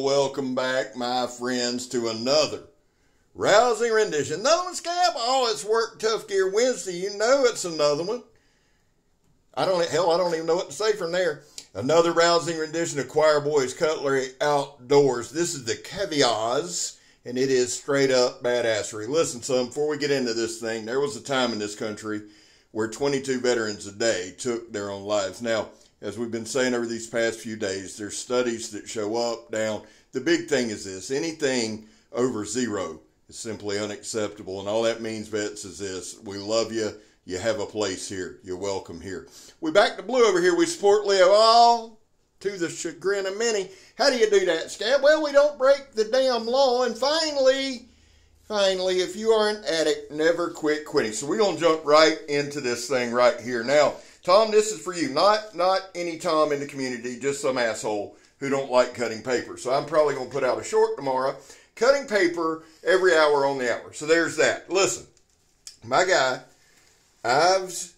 welcome back, my friends, to another rousing rendition. Another one, Scab? Oh, it's Work Tough Gear Wednesday. You know it's another one. I don't even know what to say from there. Another rousing rendition of Choir Boys Cutlery Outdoors. This is the Kaviaz, and it is straight up badassery. Listen, son, before we get into this thing, there was a time in this country where 22 veterans a day took their own lives. Now, as we've been saying over these past few days, there's studies that show up, down. The big thing is this: anything over 0 is simply unacceptable. And all that means, vets, is this: we love you. You have a place here. You're welcome here. We back to blue over here. We support Leo all to the chagrin of many. How do you do that, Scab? Well, we don't break the damn law. And finally, if you are an addict, never quit quitting. So we're going to jump right into this thing right here. Now, Tom, this is for you. Not any Tom in the community, just some asshole who don't like cutting paper. So I'm probably going to put out a short tomorrow. Cutting paper every hour on the hour. So there's that. Listen, my guy, IVES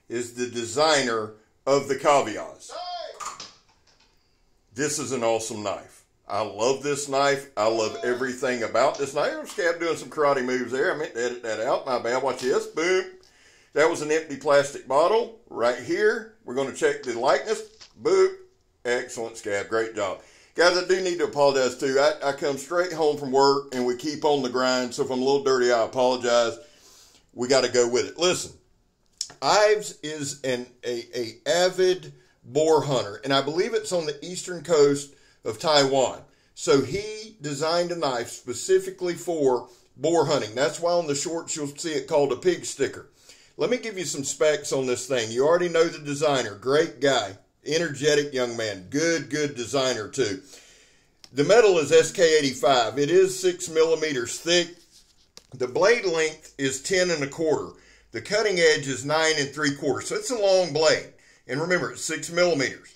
is the designer of the Kaviaz. This is an awesome knife. I love this knife. I love everything about this knife. I'm Scab doing some karate moves there. I meant to edit that out. My bad. Watch this. Boom. That was an empty plastic bottle right here. We're going to check the likeness. Boop. Excellent, Scab. Great job. Guys, I do need to apologize too. I come straight home from work and we keep on the grind. So if I'm a little dirty, I apologize. We got to go with it. Listen, IVES is an avid boar hunter, and I believe it's on the eastern coast of Taiwan. So he designed a knife specifically for boar hunting. That's why on the shorts you'll see it called a pig sticker. Let me give you some specs on this thing. You already know the designer. Great guy. Energetic young man. Good designer too. The metal is SK85. It is 6 millimeters thick. The blade length is 10 1/4. The cutting edge is 9 3/4. So it's a long blade. And remember, it's 6 millimeters.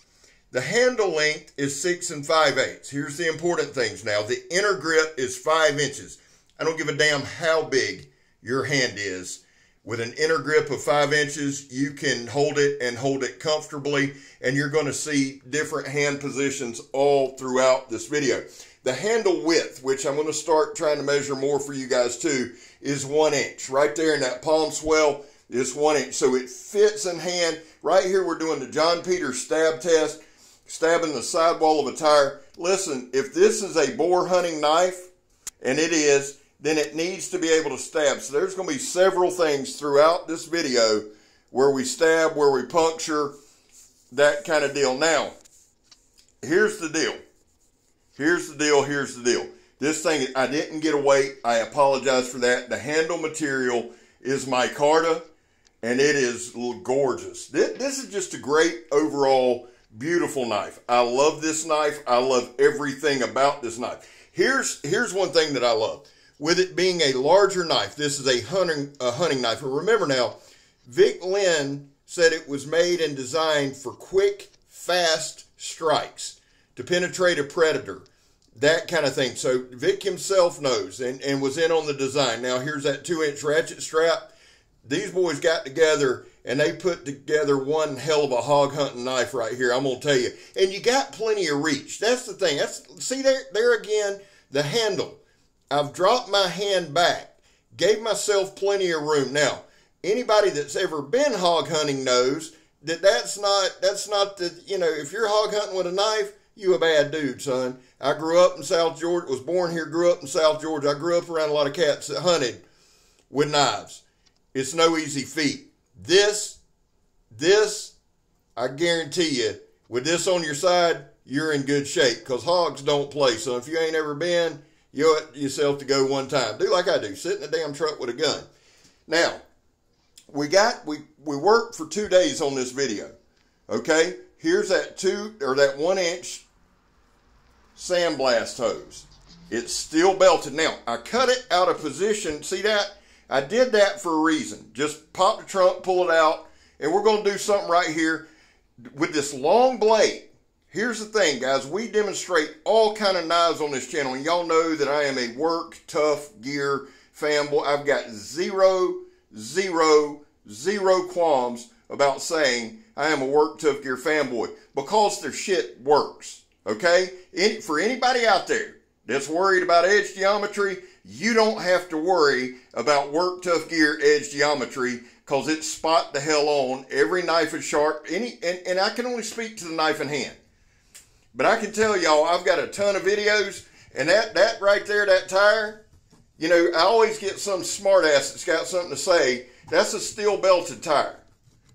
The handle length is 6 5/8. Here's the important things now. The inner grip is 5 inches. I don't give a damn how big your hand is. With an inner grip of 5 inches, you can hold it and hold it comfortably. And you're going to see different hand positions all throughout this video. The handle width, which I'm going to start trying to measure more for you guys too, is 1 inch. Right there in that palm swell is 1 inch. So it fits in hand. Right here we're doing the John Peters stab test, stabbing the sidewall of a tire. Listen, if this is a boar hunting knife, and it is, then it needs to be able to stab. So there's going to be several things throughout this video where we stab, where we puncture, that kind of deal. Now, here's the deal. Here's the deal. This thing, I didn't get a weight. I apologize for that. The handle material is micarta, and it is gorgeous. This is just a great overall beautiful knife. I love this knife. I love everything about this knife. Here's one thing that I love. With it being a larger knife, this is a hunting knife. And remember now, Vic Lynn said it was made and designed for quick, fast strikes to penetrate a predator, that kind of thing. So Vic himself knows and was in on the design. Now here's that 2-inch ratchet strap. These boys got together and they put together one hell of a hog hunting knife right here, I'm going to tell you. And you got plenty of reach. That's the thing. See there again, the handle. I've dropped my hand back, gave myself plenty of room. Now, anybody that's ever been hog hunting knows that that's not the, if you're hog hunting with a knife, you a bad dude, son. I grew up in South Georgia, was born here, grew up in South Georgia. I grew up around a lot of cats that hunted with knives. It's no easy feat. This, I guarantee you, with this on your side, you're in good shape, because hogs don't play. So if you ain't ever been, you owe it yourself to go one time. Do like I do, sit in a damn truck with a gun. Now, we worked for 2 days on this video, okay? Here's that 1 inch sandblast hose. It's still belted. Now, I cut it out of position. See that? I did that for a reason. Just pop the trunk, pull it out, and we're going to do something right here with this long blade. Here's the thing, guys. We demonstrate all kind of knives on this channel, and y'all know that I am a work, tough gear fanboy. I've got zero qualms about saying I am a work, tough gear fanboy, because their shit works. Okay? For anybody out there that's worried about edge geometry, you don't have to worry about Work Tough Gear edge geometry because it's spot the hell on. Every knife is sharp. And I can only speak to the knife in hand. But I can tell y'all, I've got a ton of videos, and that right there, that tire, you know, I always get some smart ass that's got something to say. That's a steel belted tire.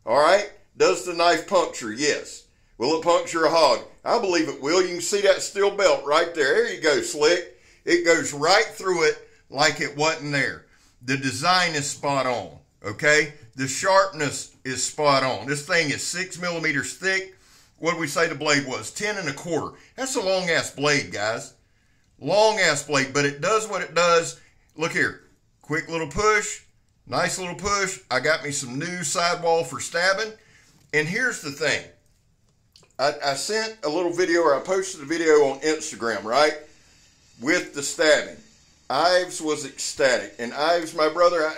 All right? Does the knife puncture? Yes. Will it puncture a hog? I believe it will. You can see that steel belt right there. There you go, Slick. It goes right through it like it wasn't there. The design is spot on, okay? The sharpness is spot on. This thing is 6 millimeters thick. What did we say the blade was? 10 1/4. That's a long-ass blade, guys. Long-ass blade, but it does what it does. Look here. Quick little push. Nice little push. I got me some new sidewall for stabbing. And here's the thing. I sent a little video, or I posted a video on Instagram, right? With the stabbing. IVES was ecstatic. And IVES, my brother,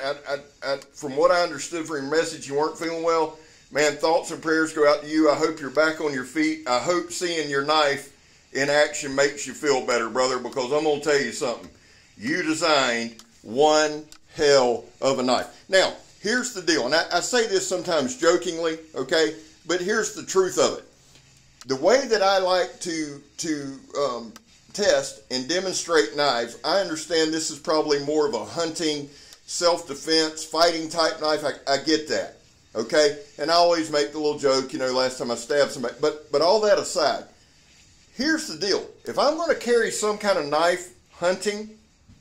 from what I understood from your message, you weren't feeling well. Man, thoughts and prayers go out to you. I hope you're back on your feet. I hope seeing your knife in action makes you feel better, brother, because I'm going to tell you something. You designed one hell of a knife. Now, here's the deal, and I say this sometimes jokingly, okay, but here's the truth of it. The way that I like to test and demonstrate knives, I understand this is probably more of a hunting, self-defense, fighting type knife. I get that, okay? And I always make the little joke, you know, last time I stabbed somebody. But all that aside, here's the deal. If I'm going to carry some kind of knife hunting,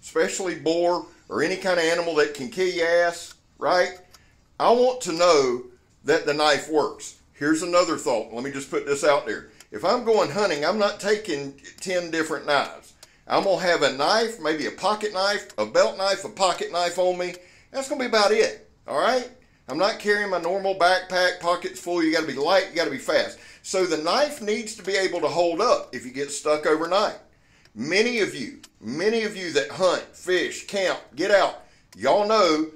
especially boar or any kind of animal that can kill your ass, right? I want to know that the knife works. Here's another thought. Let me just put this out there. If I'm going hunting, I'm not taking 10 different knives. I'm going to have a knife, maybe a pocket knife, a belt knife, a pocket knife on me. That's going to be about it, all right? I'm not carrying my normal backpack, pockets full. You got to be light, you got to be fast. So the knife needs to be able to hold up if you get stuck overnight. Many of you that hunt, fish, camp, get out, y'all know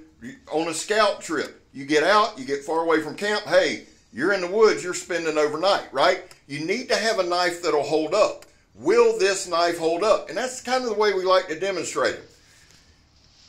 on a scout trip, you get out, you get far away from camp, hey, you're in the woods, you're spending overnight, right? You need to have a knife that'll hold up. Will this knife hold up? And that's kind of the way we like to demonstrate it.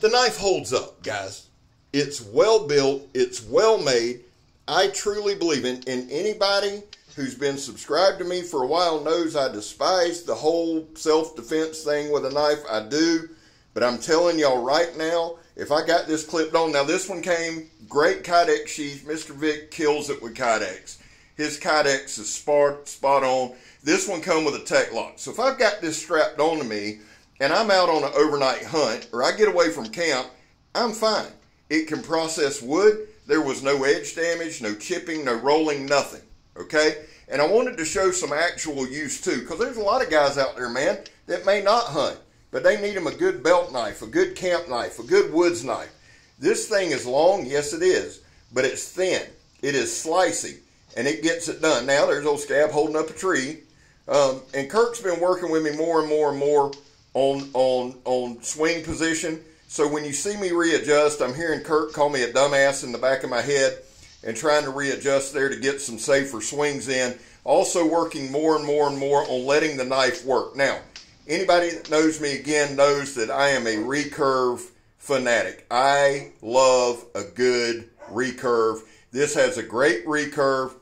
The knife holds up, guys. It's well built, it's well made. I truly believe in anybody who's been subscribed to me for a while knows I despise the whole self-defense thing with a knife. I do. But I'm telling y'all right now, if I got this clipped on, now this one came, great Kydex sheath. Mr. Vic kills it with Kydex. His Kydex is spot on. This one come with a tech lock. So if I've got this strapped onto me and I'm out on an overnight hunt or I get away from camp, I'm fine. It can process wood. There was no edge damage, no chipping, no rolling, nothing. Okay? And I wanted to show some actual use too, because there's a lot of guys out there, man, that may not hunt, but they need them a good belt knife, a good camp knife, a good woods knife. This thing is long, yes it is, but it's thin. It is slicey, and it gets it done. Now there's old Scab holding up a tree, and Kirk's been working with me more and more on swing position. So when you see me readjust, I'm hearing Kirk call me a dumbass in the back of my head and trying to readjust there to get some safer swings in. Also working more and more on letting the knife work. Now, anybody that knows me again knows that I am a recurve fanatic. I love a good recurve. This has a great recurve,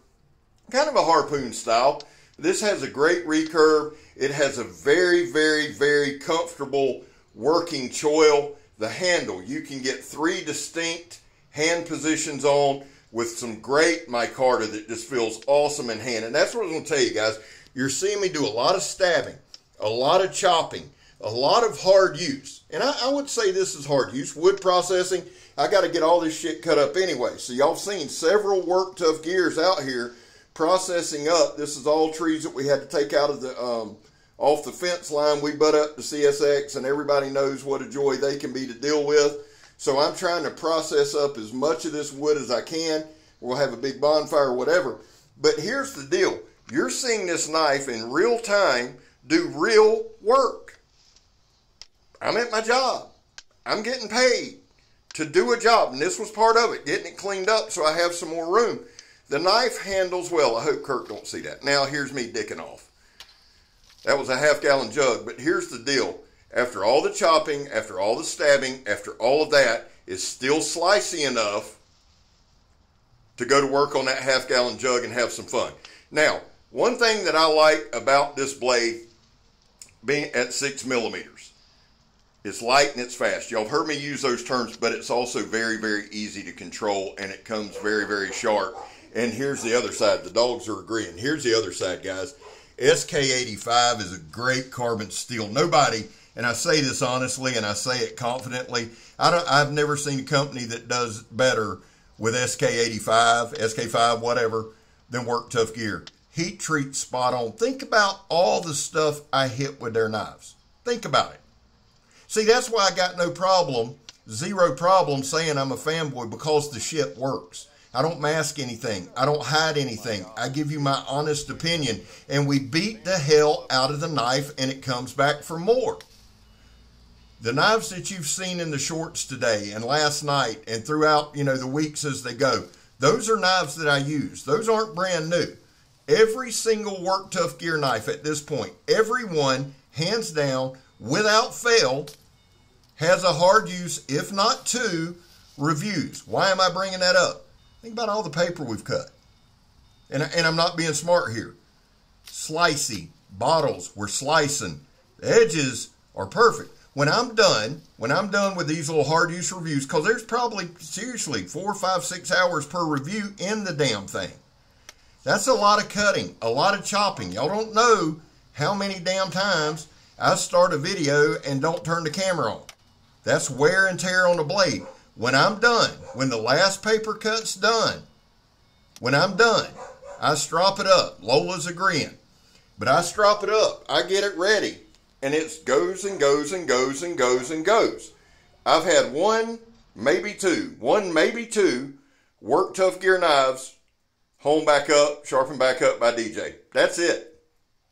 kind of a harpoon style. This has a great recurve. It has a very comfortable working choil. The handle, you can get 3 distinct hand positions on with some great micarta that just feels awesome in hand. And that's what I'm going to tell you guys. You're seeing me do a lot of stabbing, a lot of chopping, a lot of hard use. And I would say this is hard use. Wood processing, I got to get all this shit cut up anyway. So y'all seen several Work Tough gears out here processing up. This is all trees that we had to take out of the off the fence line. We butt up to CSX, and everybody knows what a joy they can be to deal with. So I'm trying to process up as much of this wood as I can. We'll have a big bonfire or whatever. But here's the deal. You're seeing this knife in real time do real work. I'm at my job. I'm getting paid to do a job, and this was part of it, getting it cleaned up so I have some more room. The knife handles well. I hope Kirk don't see that. Now here's me dicking off. That was a half-gallon jug. But here's the deal. After all the chopping, after all the stabbing, after all of that, it's still slicey enough to go to work on that half-gallon jug and have some fun. Now, one thing that I like about this blade being at 6 millimeters, it's light and it's fast. Y'all have heard me use those terms, but it's also very, very easy to control, and it comes very, very sharp. And here's the other side. The dogs are agreeing. Here's the other side, guys. SK85 is a great carbon steel. Nobody, and I say this honestly and I say it confidently, I've never seen a company that does better with SK85, SK5, whatever, than Work Tough Gear. Heat treat spot on. Think about all the stuff I hit with their knives. Think about it. See, that's why I got no problem, zero problem saying I'm a fanboy, because the shit works. I don't mask anything. I don't hide anything. I give you my honest opinion. And we beat the hell out of the knife and it comes back for more. The knives that you've seen in the shorts today and last night and throughout, the weeks as they go, those are knives that I use. Those aren't brand new. Every single Work Tough Gear knife at this point, every one, hands down, without fail, has a hard use, if not two, reviews. Why am I bringing that up? Think about all the paper we've cut. And I'm not being smart here. Slicey bottles, we're slicing. The edges are perfect. When I'm done with these little hard use reviews, because there's probably, seriously, 4, 5, 6 hours per review in the damn thing. That's a lot of cutting, a lot of chopping. Y'all don't know how many damn times I start a video and don't turn the camera on. That's wear and tear on the blade. When I'm done, when the last paper cut's done, when I'm done, I strop it up. Lola's agreeing. But I strop it up. I get it ready. And it goes and goes and goes and goes and goes. I've had one, maybe two Work Tough Gear knives honed back up, sharpened back up by DJ. That's it.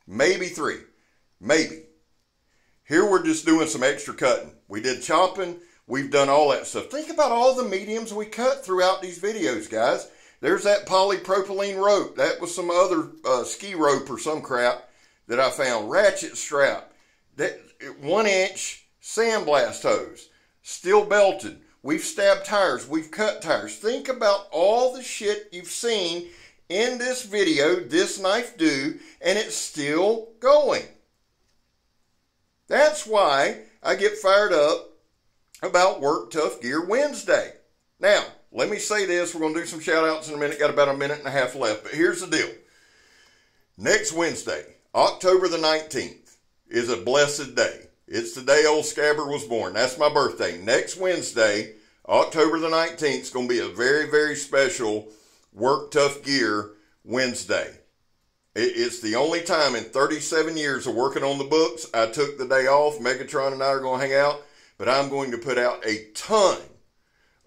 Maybe 3. Maybe. Here we're just doing some extra cutting. We did chopping. We've done all that stuff. Think about all the mediums we cut throughout these videos, guys. There's that polypropylene rope. That was some other ski rope or some crap that I found. Ratchet strap. That 1-inch sandblast hose. Steel belted. We've stabbed tires. We've cut tires. Think about all the shit you've seen in this video, this knife do, and it's still going. That's why I get fired up about Work Tough Gear Wednesday. Now, let me say this. We're going to do some shout outs in a minute. Got about a minute and a half left. But here's the deal. Next Wednesday, October the 19th, is a blessed day. It's the day old Scabber was born. That's my birthday. Next Wednesday, October the 19th, is going to be a very, very special Work Tough Gear Wednesday. It's the only time in 37 years of working on the books I took the day off. Megatron and I are going to hang out. But I'm going to put out a ton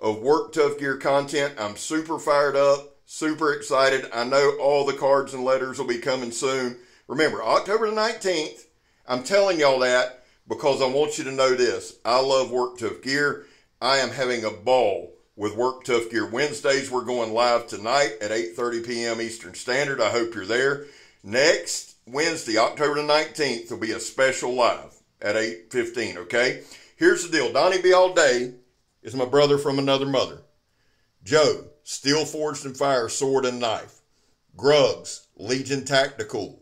of Work Tough Gear content. I'm super fired up, super excited. I know all the cards and letters will be coming soon. Remember, October the 19th, I'm telling y'all that because I want you to know this. I love Work Tough Gear. I am having a ball with Work Tough Gear Wednesdays. We're going live tonight at 8:30 p.m. Eastern Standard. I hope you're there. Next Wednesday, October the 19th, will be a special live at 8:15, okay? Here's the deal. Donnie B. All Day is my brother from another mother. Joe, Steel Forged and Fire, Sword and Knife. Grugs, Legion Tacticool.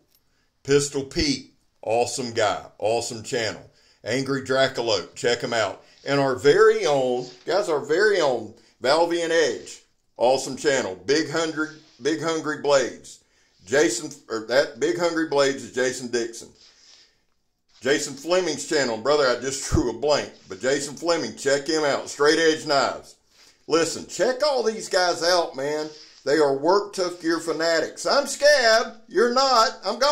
Pistol Pete, awesome guy, awesome channel. Angry Dracolope, check him out. And our very own, guys, our very own Valvian Edge, awesome channel. Big Hungry Blades. That Big Hungry Blades is Jason Dixon. Jason Fleming's channel, brother, I just drew a blank. But Jason Fleming, check him out. Straight Edge Knives. Listen, check all these guys out, man. They are Work Tough Gear fanatics. I'm Scab. You're not. I'm gone.